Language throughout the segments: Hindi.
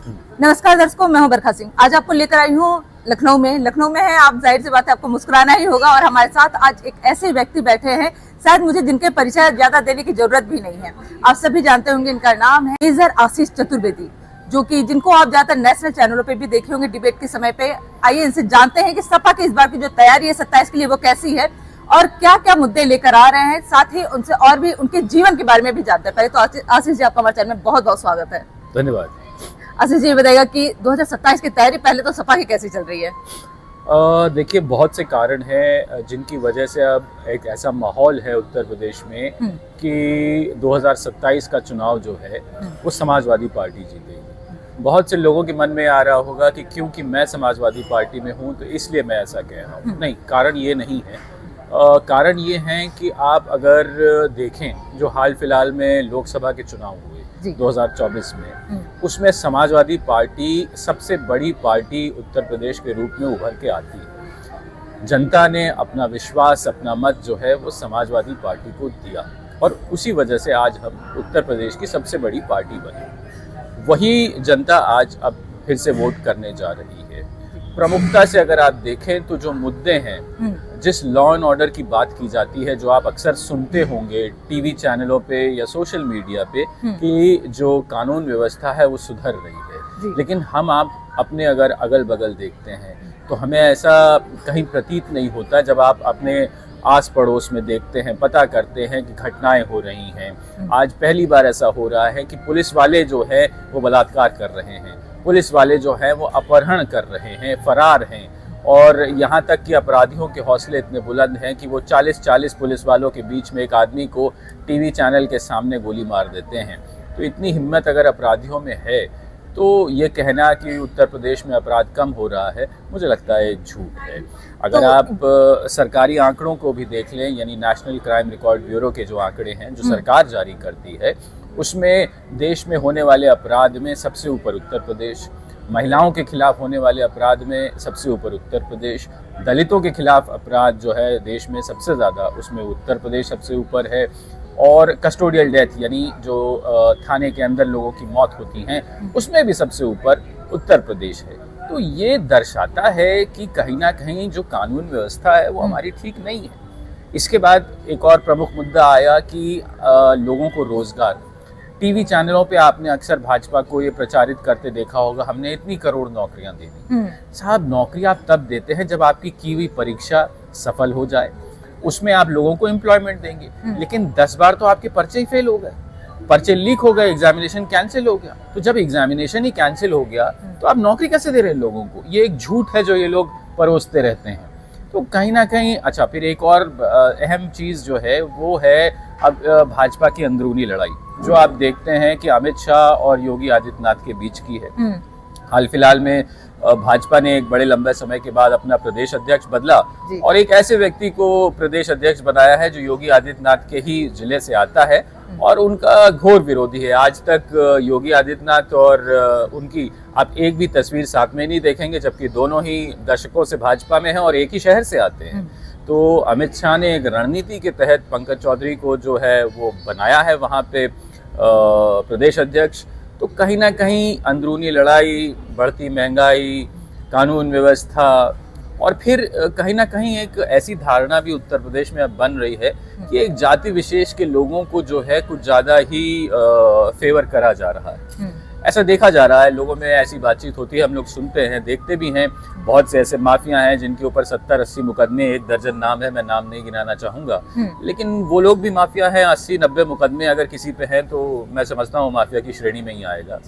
नमस्कार दर्शकों, मैं हूं बरखा सिंह। आज आपको लेकर आई हूं लखनऊ में है आप, जाहिर सी बात है आपको मुस्कुराना ही होगा। और हमारे साथ आज एक ऐसे व्यक्ति बैठे हैं, शायद मुझे जिनके परिचय ज्यादा देने की जरूरत भी नहीं है। आप सभी जानते होंगे, इनका नाम है मेजर आशीष चतुर्वेदी, जो कि जिनको आप ज्यादातर नेशनल चैनलों पे भी देखे होंगे डिबेट के समय पे। आइए इनसे जानते हैं कि सपा की इस बार की जो तैयारी है 27 के लिए वो कैसी है और क्या क्या मुद्दे लेकर आ रहे हैं। साथ ही उनसे और भी उनके जीवन के बारे में भी जानते हैं। पहले तो आशीष जी, आपका हमारे चैनल में बहुत बहुत स्वागत है। धन्यवाद। आशीष जी, ये बताइएगा कि 2027 की तैयारी पहले तो सपा की कैसी चल रही है? देखिए, बहुत से कारण हैं जिनकी वजह से अब एक ऐसा माहौल है उत्तर प्रदेश में कि 2027 का चुनाव जो है वो समाजवादी पार्टी जीतेगी। बहुत से लोगों के मन में आ रहा होगा कि क्योंकि मैं समाजवादी पार्टी में हूँ तो इसलिए मैं ऐसा कह रहा हूँ। नहीं, कारण ये नहीं है। कारण ये हैं कि आप अगर देखें जो हाल फिलहाल में लोकसभा के चुनाव हुए 2024 में, उसमें समाजवादी पार्टी सबसे बड़ी पार्टी उत्तर प्रदेश के रूप में उभर के आती है। जनता ने अपना विश्वास, अपना मत जो है वो समाजवादी पार्टी को दिया और उसी वजह से आज हम उत्तर प्रदेश की सबसे बड़ी पार्टी बनी। वही जनता आज अब फिर से वोट करने जा रही है। प्रमुखता से अगर आप देखें तो जो मुद्दे हैं, जिस लॉ एंड ऑर्डर की बात की जाती है, जो आप अक्सर सुनते होंगे टीवी चैनलों पे या सोशल मीडिया पे कि जो कानून व्यवस्था है वो सुधर रही है, लेकिन हम आप अपने अगर अगल बगल देखते हैं तो हमें ऐसा कहीं प्रतीत नहीं होता। जब आप अपने आस पड़ोस में देखते हैं, पता करते हैं कि घटनाएं हो रही हैं। आज पहली बार ऐसा हो रहा है कि पुलिस वाले जो है वो बलात्कार कर रहे हैं, पुलिस वाले जो हैं वो अपहरण कर रहे हैं, फरार हैं। और यहाँ तक कि अपराधियों के हौसले इतने बुलंद हैं कि वो 40-40 पुलिस वालों के बीच में एक आदमी को टीवी चैनल के सामने गोली मार देते हैं। तो इतनी हिम्मत अगर अपराधियों में है तो ये कहना कि उत्तर प्रदेश में अपराध कम हो रहा है, मुझे लगता है एक झूठ है। अगर आप सरकारी आंकड़ों को भी देख लें, यानी नेशनल क्राइम रिकॉर्ड ब्यूरो के जो आंकड़े हैं जो सरकार जारी करती है, उसमें देश में होने वाले अपराध में सबसे ऊपर उत्तर प्रदेश, महिलाओं के खिलाफ होने वाले अपराध में सबसे ऊपर उत्तर प्रदेश, दलितों के खिलाफ अपराध जो है देश में सबसे ज़्यादा, उसमें उत्तर प्रदेश सबसे ऊपर है। और कस्टोडियल डेथ, यानी जो थाने के अंदर लोगों की मौत होती हैं, उसमें भी सबसे ऊपर उत्तर प्रदेश है। तो ये दर्शाता है कि कहीं ना कहीं जो कानून व्यवस्था है वो हमारी ठीक नहीं है। इसके बाद एक और प्रमुख मुद्दा आया कि लोगों को रोजगार। टीवी चैनलों पे आपने अक्सर भाजपा को ये प्रचारित करते देखा होगा, हमने इतनी करोड़ नौकरियां दे दी। साहब, नौकरी आप तब देते हैं जब आपकी की हुई परीक्षा सफल हो जाए, उसमें आप लोगों को एम्प्लॉयमेंट देंगे। लेकिन 10 बार तो आपके पर्चे ही फेल हो गए, पर्चे लीक हो गए, एग्जामिनेशन कैंसिल हो गया। तो जब एग्जामिनेशन ही कैंसिल हो गया तो आप नौकरी कैसे दे रहे हैं लोगों को? ये एक झूठ है जो ये लोग परोसते रहते हैं। तो कहीं ना कहीं अच्छा, फिर एक और अहम चीज़ जो है वो है अब भाजपा की अंदरूनी लड़ाई, जो आप देखते हैं कि अमित शाह और योगी आदित्यनाथ के बीच की है। हाल फिलहाल में भाजपा ने एक बड़े लंबे समय के बाद अपना प्रदेश अध्यक्ष बदला और एक ऐसे व्यक्ति को प्रदेश अध्यक्ष बनाया है जो योगी आदित्यनाथ के ही जिले से आता है और उनका घोर विरोधी है। आज तक योगी आदित्यनाथ और उनकी आप एक भी तस्वीर साथ में नहीं देखेंगे, जबकि दोनों ही दशकों से भाजपा में हैं और एक ही शहर से आते हैं। तो अमित शाह ने एक रणनीति के तहत पंकज चौधरी को जो है वो बनाया है वहाँ पे प्रदेश अध्यक्ष। तो कहीं ना कहीं अंदरूनी लड़ाई, बढ़ती महंगाई, कानून व्यवस्था और फिर कहीं ना कहीं एक ऐसी धारणा भी उत्तर प्रदेश में अब बन रही है कि एक जाति विशेष के लोगों को जो है कुछ ज़्यादा ही फेवर करा जा रहा है। ऐसा देखा जा रहा है, लोगों में ऐसी बातचीत होती है, हम लोग सुनते हैं, देखते भी हैं। बहुत से ऐसे माफिया हैं जिनके ऊपर 70-80 मुकदमे, 1 दर्जन नाम है, मैं नाम नहीं गिनाना चाहूँगा, लेकिन वो लोग भी माफिया हैं। 80-90 मुकदमे अगर किसी पे हैं तो मैं समझता हूँ माफिया की श्रेणी में ही आएगा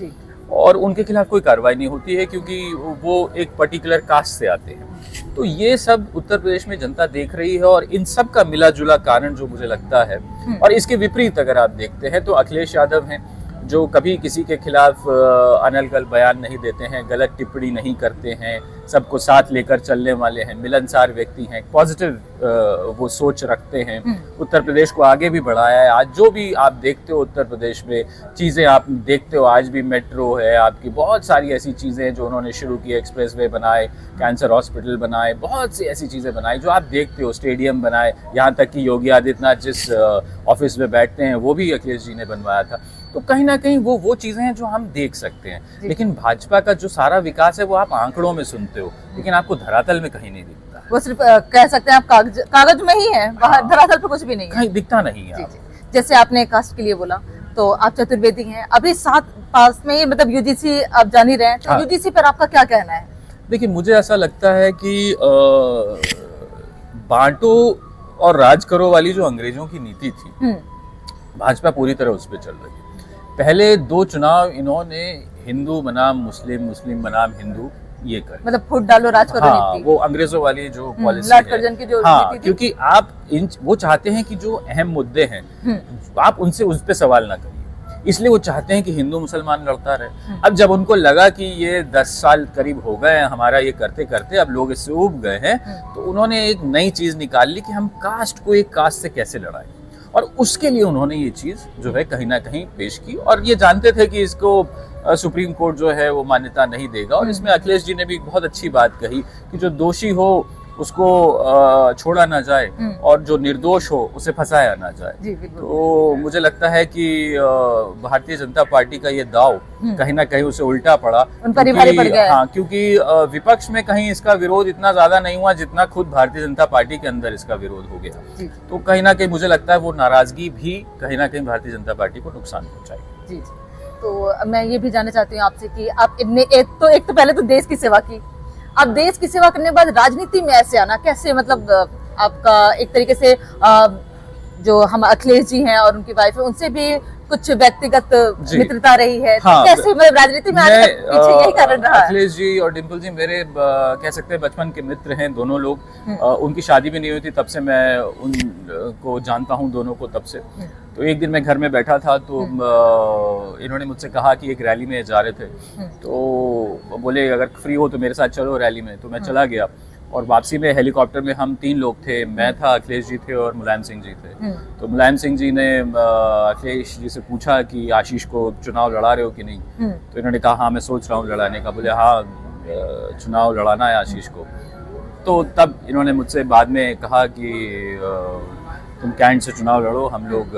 और उनके खिलाफ कोई कार्रवाई नहीं होती है क्योंकि वो एक पर्टिकुलर कास्ट से आते हैं। तो ये सब उत्तर प्रदेश में जनता देख रही है और इन सब का मिला जुला कारण जो मुझे लगता है, और इसके विपरीत अगर आप देखते हैं तो अखिलेश यादव हैं जो कभी किसी के खिलाफ अनर्गल बयान नहीं देते हैं, गलत टिप्पणी नहीं करते हैं, सबको साथ लेकर चलने वाले हैं, मिलनसार व्यक्ति हैं, पॉजिटिव वो सोच रखते हैं, उत्तर प्रदेश को आगे भी बढ़ाया है। आज जो भी आप देखते हो उत्तर प्रदेश में चीज़ें आप देखते हो, आज भी मेट्रो है, आपकी बहुत सारी ऐसी चीज़ें हैं जो उन्होंने शुरू की, एक्सप्रेसवे बनाए, कैंसर हॉस्पिटल बनाए, बहुत सी ऐसी चीज़ें बनाई जो आप देखते हो, स्टेडियम बनाए, यहाँ तक कि योगी आदित्यनाथ जिस ऑफिस में बैठते हैं वो भी अखिलेश जी ने बनवाया था। तो कहीं ना कहीं वो चीजें हैं जो हम देख सकते हैं। लेकिन भाजपा का जो सारा विकास है वो आप आंकड़ों में सुनते हो, लेकिन आपको धरातल में कहीं नहीं दिखता। वो सिर्फ कह सकते हैं आप कागज में ही है, बाहर धरातल पर कुछ भी नहीं है, कहीं दिखता नहीं है। जैसे आपने कास्ट के लिए बोला, तो आप चतुर्वेदी हैं, अभी 7 पास में मतलब यूजीसी आप जान ही रहे हैं, तो यूजीसी पर आपका क्या कहना है? देखिए, मुझे ऐसा लगता है कि बांटो और राज करो वाली जो अंग्रेजों की नीति थी, भाजपा पूरी तरह उस पर चल रही है। पहले 2 चुनाव इन्होंने हिंदू बनाम मुस्लिम, मुस्लिम बनाम हिंदू ये कर, मतलब फुट डालो राज करो नीति, वो अंग्रेजों वाली जो पॉलिसी लॉर्ड कर्जन की जो नीति थी। क्योंकि आप वो चाहते हैं कि जो अहम मुद्दे हैं आप उनसे उस पे सवाल ना करिए, इसलिए वो चाहते हैं कि हिंदू मुसलमान लड़ता रहे। अब जब उनको लगा कि ये 10 साल करीब हो गए हमारा ये करते करते, अब लोग इससे उब गए हैं, तो उन्होंने एक नई चीज निकाल ली कि हम कास्ट को एक कास्ट से कैसे लड़ाएं, और उसके लिए उन्होंने ये चीज जो है कहीं ना कहीं पेश की। और ये जानते थे कि इसको सुप्रीम कोर्ट जो है वो मान्यता नहीं देगा, और इसमें अखिलेश जी ने भी बहुत अच्छी बात कही कि जो दोषी हो उसको छोड़ा ना जाए और जो निर्दोष हो उसे फंसाया ना जाए। तो मुझे लगता है कि भारतीय जनता पार्टी का ये दाव कहीं ना कहीं उसे उल्टा पड़ा, उन पर ही भारी पड़ गया। हाँ, क्योंकि विपक्ष में कहीं इसका विरोध इतना ज्यादा नहीं हुआ जितना खुद भारतीय जनता पार्टी के अंदर इसका विरोध हो गया। तो कहीं ना कहीं मुझे लगता है वो नाराजगी भी कहीं ना कहीं भारतीय जनता पार्टी को नुकसान पहुंचाएगी। जी, तो मैं ये भी जानना चाहती हूँ आपसे कि आप एक तो पहले तो देश की सेवा की, अब देश की सेवा करने के बाद राजनीति में ऐसे आना कैसे, मतलब आपका एक तरीके से जो हम अखिलेश जी हैं और उनकी वाइफ है उनसे भी कुछ व्यक्तिगत मित्रता रही है, हाँ, कैसे मतलब राजनीति में आने का पीछे यही कारण रहा है? अखिलेश जी और डिम्पल जी मेरे कह सकते हैं बचपन के मित्र हैं दोनों लोग। उनकी शादी भी नहीं हुई थी तब से मैं उनको जानता हूँ दोनों को तब से। तो एक दिन मैं घर में बैठा था तो इन्होंने मुझसे कहा कि एक रैली में जा रहे थे, तो बोले अगर फ्री हो तो मेरे साथ चलो रैली में। तो मैं चला गया और वापसी में हेलीकॉप्टर में हम 3 लोग थे, मैं था, अखिलेश जी थे और मुलायम सिंह जी थे। तो मुलायम सिंह जी ने अखिलेश जी से पूछा कि आशीष को चुनाव लड़ा रहे हो कि नहीं, तो इन्होंने कहा हाँ मैं सोच रहा हूँ लड़ाने का। बोले हाँ चुनाव लड़ाना है आशीष को। तो तब इन्होंने मुझसे बाद में कहा कि तुम कैंट से चुनाव लड़ो, हम लोग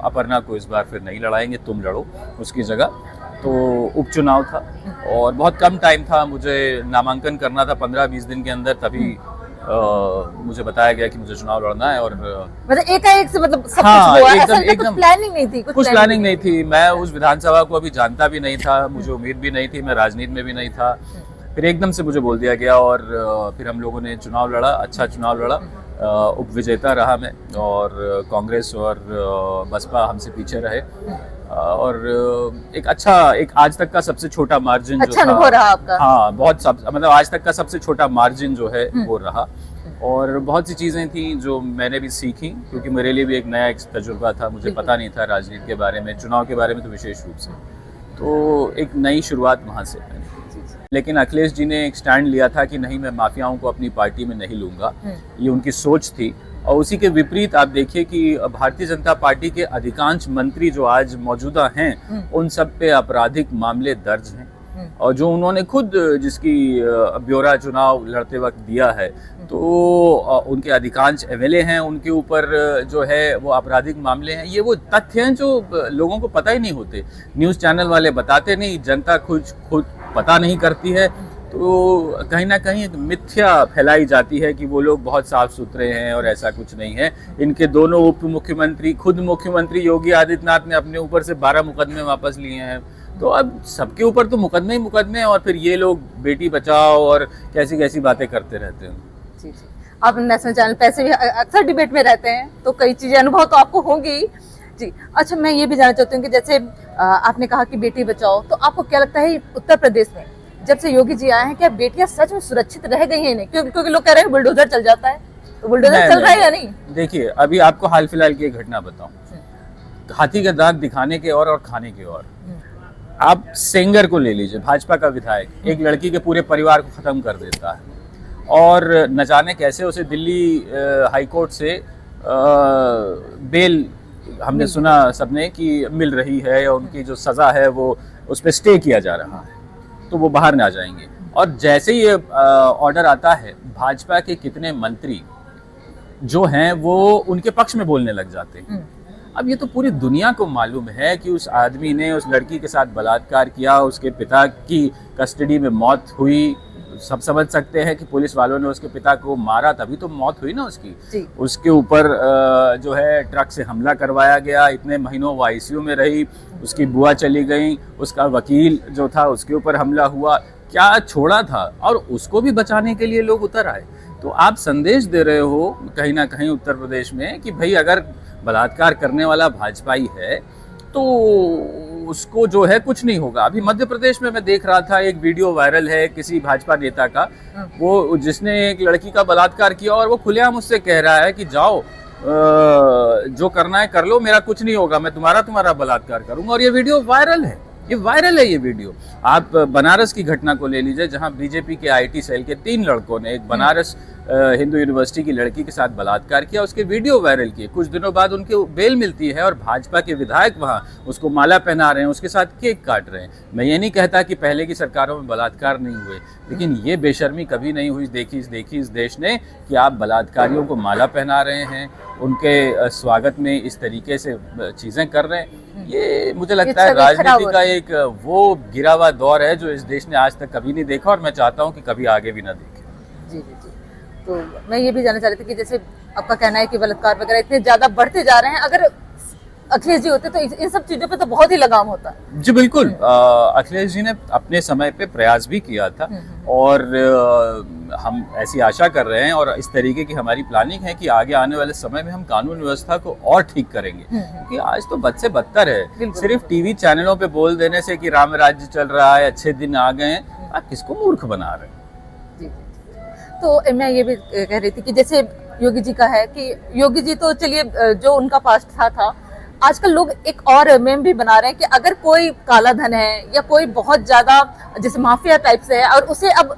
अपर्णा को इस बार फिर नहीं लड़ाएंगे, तुम लड़ो उसकी जगह। तो उपचुनाव था और बहुत कम टाइम था, मुझे नामांकन करना था 15-20 दिन के अंदर, तभी मुझे बताया गया कि मुझे चुनाव लड़ना है। और मतलब एकाएक से मतलब सब हाँ, कुछ हुआ, एकदम प्लानिंग नहीं थी, कुछ प्लानिंग नहीं थी। मैं उस विधानसभा को अभी जानता भी नहीं था, मुझे उम्मीद भी नहीं थी, मैं राजनीति में भी नहीं था। फिर एकदम से मुझे बोल दिया गया और फिर हम लोगों ने चुनाव लड़ा, अच्छा चुनाव लड़ा, उप विजेता रहा मैं, और कांग्रेस और बसपा हमसे पीछे रहे। और एक आज तक का सबसे छोटा मार्जिन अच्छा जो था, रहा आपका। हाँ, मतलब आज तक का सबसे छोटा मार्जिन जो है वो रहा। और बहुत सी चीज़ें थी जो मैंने भी सीखी, क्योंकि मेरे लिए भी एक नया तजुर्बा था, मुझे पता नहीं था राजनीति के बारे में, चुनाव के बारे में तो विशेष रूप से। तो एक नई शुरुआत वहाँ से मैंने। लेकिन अखिलेश जी ने एक स्टैंड लिया था कि नहीं, मैं माफियाओं को अपनी पार्टी में नहीं लूंगा, ये उनकी सोच थी। और उसी के विपरीत आप देखिए कि भारतीय जनता पार्टी के अधिकांश मंत्री जो आज मौजूदा हैं उन सब पे आपराधिक मामले दर्ज हैं, और जो उन्होंने खुद जिसकी ब्यौरा चुनाव लड़ते वक्त दिया है, तो उनके अधिकांश एमएलए हैं, उनके ऊपर जो है वो आपराधिक मामले हैं। ये वो तथ्य हैं जो लोगों को पता ही नहीं होते, न्यूज़ चैनल वाले बताते नहीं, जनता खुद पता नहीं करती है। तो कहीं ना कहीं एक मिथ्या फैलाई जाती है कि वो लोग बहुत साफ सुथरे हैं, और ऐसा कुछ नहीं है। इनके दोनों उप मुख्यमंत्री, खुद मुख्यमंत्री योगी आदित्यनाथ ने अपने ऊपर से 12 मुकदमे वापस लिए हैं। तो अब सबके ऊपर तो मुकदमे ही मुकदमे हैं, और फिर ये लोग बेटी बचाओ और कैसी कैसी बातें करते रहते हैं। जी जी, आप नेशनल चैनल पे ऐसे भी अक्सर डिबेट में रहते हैं, तो कई चीजें अनुभव तो आपको होंगी जी। अच्छा, मैं ये भी जानना चाहती हूँ कि जैसे आपने कहा कि बेटी बचाओ, तो आपको क्या लगता है उत्तर प्रदेश में जब से योगी जी आए हैं, क्या बेटियां सच में सुरक्षित रह गई हैं? नहीं, क्योंकि लोग कह रहे हैं बुलडोजर चल जाता है, तो बुलडोजर चल रहा है या नहीं? देखिए, अभी आपको हाल फिलहाल की एक घटना बताऊं, हाथी का दांत दिखाने के और खाने के और। आप सेंगर को ले लीजिए, भाजपा का विधायक, एक लड़की के पूरे परिवार को खत्म कर देता है, और न जाने कैसे उसे दिल्ली हाईकोर्ट से बेल, हमने सुना सबने कि मिल रही है, या उनकी जो सजा है वो उस पर स्टे किया जा रहा है, तो वो बाहर ना जाएंगे। और जैसे ही ये ऑर्डर आता है, भाजपा के कितने मंत्री जो हैं वो उनके पक्ष में बोलने लग जाते हैं। अब ये तो पूरी दुनिया को मालूम है कि उस आदमी ने उस लड़की के साथ बलात्कार किया, उसके पिता की कस्टडी में मौत हुई। सब समझ सकते हैं कि पुलिस वालों ने उसके पिता को मारा, तभी तो मौत हुई ना उसकी। उसके ऊपर जो है ट्रक से हमला करवाया गया, इतने महीनों वो आईसीयू में रही, उसकी बुआ चली गई, उसका वकील जो था उसके ऊपर हमला हुआ, क्या छोड़ा था, और उसको भी बचाने के लिए लोग उतर आए। तो आप संदेश दे रहे हो कहीं ना कहीं उत्तर प्रदेश में कि भाई अगर बलात्कार करने वाला भाजपाई है तो उसको जो है कुछ नहीं होगा। अभी मध्य प्रदेश में मैं देख रहा था, एक वीडियो वायरल है किसी भाजपा नेता का, वो जिसने एक लड़की का बलात्कार किया और वो खुलेआम उससे कह रहा है कि जाओ जो करना है कर लो, मेरा कुछ नहीं होगा, मैं तुम्हारा बलात्कार करूंगा। और ये वीडियो वायरल है, ये वायरल है ये वीडियो। आप बनारस की घटना को ले लीजिए, जहां बीजेपी के आईटी सेल के 3 लड़कों ने एक बनारस हिंदू यूनिवर्सिटी की लड़की के साथ बलात्कार किया, उसके वीडियो वायरल किए। कुछ दिनों बाद उनके बेल मिलती है और भाजपा के विधायक वहां उसको माला पहना रहे हैं, उसके साथ केक काट रहे हैं। मैं ये नहीं कहता कि पहले की सरकारों में बलात्कार नहीं हुए, लेकिन ये बेशर्मी कभी नहीं हुई देखी इस देश ने कि आप बलात्कारियों को माला पहना रहे हैं, उनके स्वागत में इस तरीके से चीज़ें कर रहे हैं। ये मुझे लगता है राजनीति का एक वो गिरा हुआ दौर है जो इस देश ने आज तक कभी नहीं देखा, और मैं चाहता हूँ कि कभी आगे भी ना देखे। जी जी जी। तो मैं ये भी जानना चाह रही थी कि जैसे आपका कहना है कि बलात्कार वगैरह इतने ज्यादा बढ़ते जा रहे हैं, अगर अखिलेश जी होते तो इन सब चीजों पे तो बहुत ही लगाम होता। जी बिल्कुल, अखिलेश जी ने अपने समय पे प्रयास भी किया था, और हम ऐसी आशा कर रहे हैं और इस तरीके की हमारी प्लानिंग है कि आगे आने वाले समय में हम कानून व्यवस्था को और ठीक करेंगे, क्योंकि आज तो बद से बदतर है। सिर्फ टीवी चैनलों पे बोल देने से कि राम राज्य चल रहा है, अच्छे दिन आ गए, आप किसको मूर्ख बना रहे हैं। तो मैं ये भी कह रही थी कि जैसे योगी जी का है कि योगी जी तो चलिए जो उनका पास्ट था, आजकल लोग एक और मेम भी बना रहे हैं कि अगर कोई काला धन है या कोई बहुत ज्यादा जैसे माफिया टाइप से है और उसे अब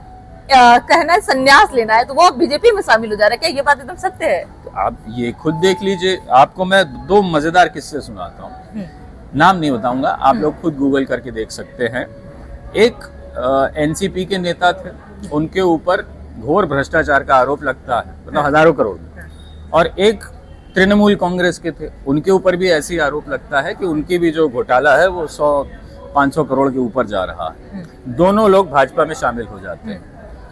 कहना है संन्यास लेना है, तो वो बीजेपी में शामिल हो जा रहा है। क्या ये बात एकदम सत्य है? तो आप ये खुद देख लीजिए, आपको मैं 2 मजेदार किस्से सुनाता हूँ, नाम नहीं बताऊंगा, आप लोग खुद गूगल करके देख सकते हैं। एक एनसीपी के नेता थे, उनके ऊपर घोर भ्रष्टाचार का आरोप लगता है, मतलब हजारों करोड़, और एक तृणमूल कांग्रेस के थे, उनके ऊपर भी ऐसी आरोप लगता है कि उनकी भी जो घोटाला है वो 100-500 करोड़ के ऊपर जा रहा है। दोनों लोग भाजपा में शामिल हो जाते हैं,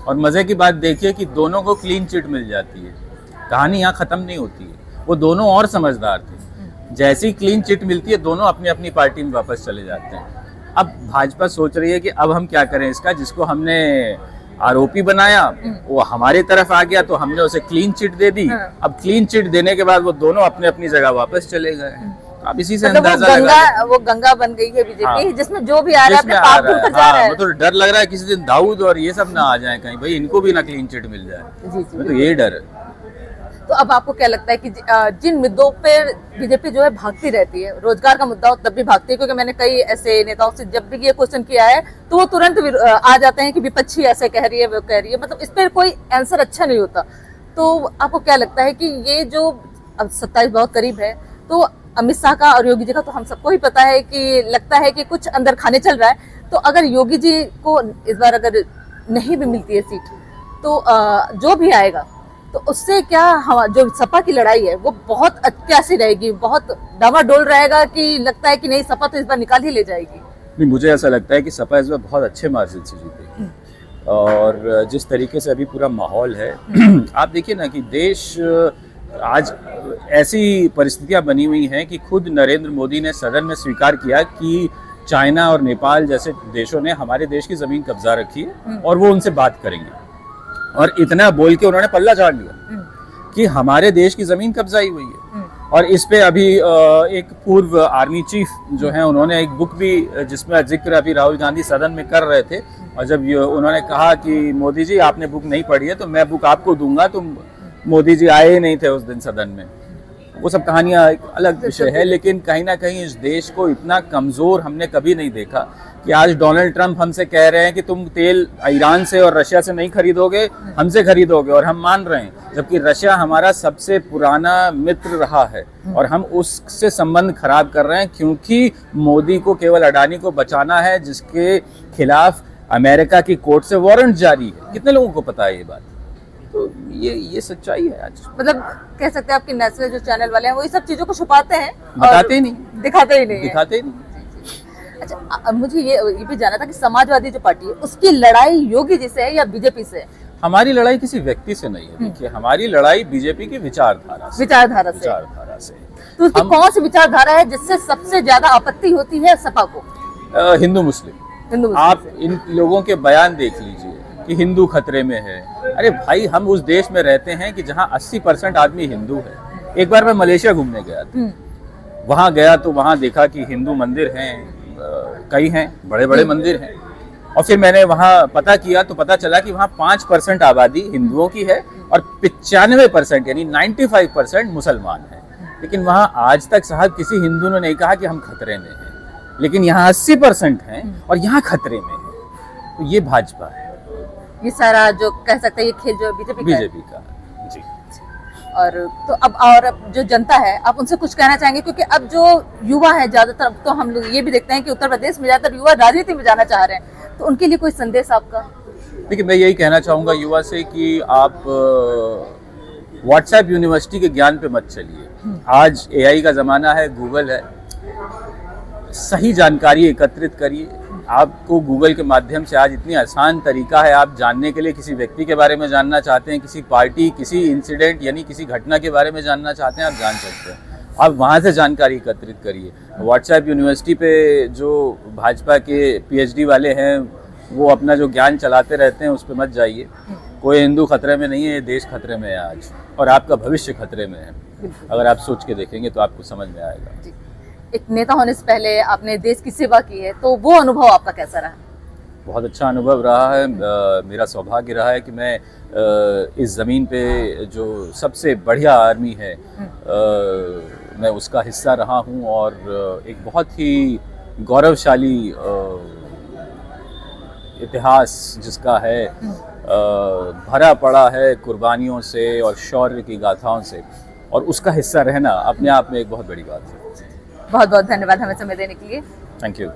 और मजे की बात देखिए कि दोनों को क्लीन चिट मिल जाती है। कहानी यहाँ खत्म नहीं होती है, वो दोनों और समझदार थे, जैसी क्लीन चिट मिलती है दोनों अपनी अपनी पार्टी में वापस चले जाते हैं। अब भाजपा सोच रही है कि अब हम क्या करें इसका, जिसको हमने आरोपी बनाया वो हमारी तरफ आ गया तो हमने उसे क्लीन चिट दे दी। अब क्लीन चिट देने के बाद वो दोनों अपने अपनी जगह वापस चले गए। अब इसी से अंदाजा लगा, वो गंगा बन गई है बीजेपी, जिसमें जो भी आ रहा है पाप धुलता जा रहा है। तो डर लग रहा है किसी दिन दाऊद और ये सब ना आ जाए कहीं, भाई इनको भी ना क्लीन चिट मिल जाए, तो ये डर है। तो अब आपको क्या लगता है कि जिन मुद्दों पे बीजेपी जो है भागती रहती है, रोजगार का मुद्दा हो तब भी भागती है, क्योंकि मैंने कई ऐसे नेताओं से जब भी ये क्वेश्चन किया है तो वो तुरंत आ जाते हैं कि विपक्षी ऐसे कह रही है वो कह रही है, मतलब इस पर कोई आंसर अच्छा नहीं होता। तो आपको क्या लगता है कि ये जो अब 27 बहुत करीब है, तो अमित शाह का और योगी जी का तो हम सबको ही पता है कि लगता है कि कुछ अंदर खाने चल रहा है, तो अगर योगी जी को इस बार अगर नहीं भी मिलती है सीट, तो जो भी आएगा तो उससे क्या जो सपा की लड़ाई है वो बहुत कैसी रहेगी, बहुत डावाडोल रहेगा, कि लगता है कि नहीं सपा तो इस बार निकाल ही ले जाएगी? नहीं, मुझे ऐसा लगता है कि सपा इस बार बहुत अच्छे मार्जिन से जीतेगी, और जिस तरीके से अभी पूरा माहौल है आप देखिए ना कि देश आज ऐसी परिस्थितियां बनी हुई हैं कि खुद नरेंद्र मोदी ने सदन में स्वीकार किया कि चाइना और नेपाल जैसे देशों ने हमारे देश की जमीन कब्जा रखी है और वो उनसे बात करेंगे, और इतना बोल के उन्होंने पल्ला झाड़ लिया कि हमारे देश की जमीन कब्जाई हुई है। और इस पे अभी एक पूर्व आर्मी चीफ जो है उन्होंने एक बुक भी जिसमें जिक्र अभी राहुल गांधी सदन में कर रहे थे, और जब उन्होंने कहा कि मोदी जी आपने बुक नहीं पढ़ी है तो मैं बुक आपको दूंगा, तो मोदी जी आए ही नहीं थे उस दिन सदन में। वो सब कहानियां एक अलग विषय है, लेकिन कहीं ना कहीं इस देश को इतना कमजोर हमने कभी नहीं देखा कि आज डोनाल्ड ट्रंप हमसे कह रहे हैं कि तुम तेल ईरान से और रशिया से नहीं खरीदोगे, हमसे खरीदोगे, और हम मान रहे हैं, जबकि रशिया हमारा सबसे पुराना मित्र रहा है और हम उससे संबंध खराब कर रहे हैं क्योंकि मोदी को केवल अडानी को बचाना है, जिसके खिलाफ अमेरिका की कोर्ट से वारंट जारी है। कितने लोगों को पता है ये बात? तो ये सच्चाई है आज। मतलब कह सकते हैं आपके नेशनल जो चैनल वाले हैं वो ये सब चीजों को छुपाते हैं, बताते ही नहीं, दिखाते ही नहीं है। दिखाते ही नहीं। अच्छा, मुझे ये भी जानना था कि समाजवादी जो पार्टी है उसकी लड़ाई योगी जी से है या बीजेपी से है? हमारी लड़ाई किसी व्यक्ति से नहीं है। देखिए, हमारी लड़ाई बीजेपी की विचारधारा से। विचारधारा से। तो उसकी हम- कौन सी विचारधारा है जिससे सबसे ज्यादा आपत्ति होती है सपा को? हिंदू मुस्लिम। हिंदू आप इन लोगों के बयान देख लीजिए कि हिंदू खतरे में है। अरे भाई, हम उस देश में रहते हैं कि जहां 80% आदमी हिंदू है। एक बार मैं मलेशिया घूमने गया था, वहां गया तो वहां देखा कि हिंदू मंदिर हैं, कई हैं, बड़े बड़े मंदिर हैं। और फिर मैंने वहां पता किया तो पता चला कि वहां 5% आबादी हिंदुओं की है और 95% यानी 95% मुसलमान है। लेकिन वहां आज तक साहब किसी हिंदू ने नहीं कहा कि हम खतरे में हैं। लेकिन यहाँ 80% हैं और यहाँ खतरे में है। तो ये भाजपा है, ये सारा जो कह सकते हैं ये खेल जो बीजेपी का है। बीजेपी का। जी। और तो अब जो जनता है आप उनसे कुछ कहना चाहेंगे, क्योंकि अब जो युवा है ज्यादातर, अब तो हम लोग ये भी देखते हैं कि उत्तर प्रदेश में ज्यादातर युवा राजनीति में जाना चाह रहे हैं, तो उनके लिए कोई संदेश आपका? देखिए, मैं यही कहना चाहूँगा युवा से कि आप व्हाट्सएप यूनिवर्सिटी के ज्ञान पे मत चलिए। आज AI का ज़माना है, गूगल है। सही जानकारी एकत्रित करिए। आपको गूगल के माध्यम से आज इतनी आसान तरीका है, आप जानने के लिए किसी व्यक्ति के बारे में जानना चाहते हैं, किसी पार्टी, किसी इंसिडेंट यानी किसी घटना के बारे में जानना चाहते हैं, आप जान सकते हैं। आप वहाँ से जानकारी एकत्रित करिए। व्हाट्सएप यूनिवर्सिटी पे जो भाजपा के PhD वाले हैं वो अपना जो ज्ञान चलाते रहते हैं, उस पर मत जाइए। कोई हिंदू खतरे में नहीं है, ये देश खतरे में है आज, और आपका भविष्य खतरे में है। अगर आप सोच के देखेंगे तो आपको समझ में आएगा। एक नेता होने से पहले आपने देश की सेवा की है, तो वो अनुभव आपका कैसा रहा? बहुत अच्छा अनुभव रहा है। मेरा सौभाग्य रहा है कि मैं इस ज़मीन पे जो सबसे बढ़िया आर्मी है, मैं उसका हिस्सा रहा हूँ। और एक बहुत ही गौरवशाली इतिहास जिसका है, भरा पड़ा है कुर्बानियों से और शौर्य की गाथाओं से, और उसका हिस्सा रहना अपने आप में एक बहुत बड़ी बात है। बहुत बहुत धन्यवाद हमें समय देने के लिए। Thank you.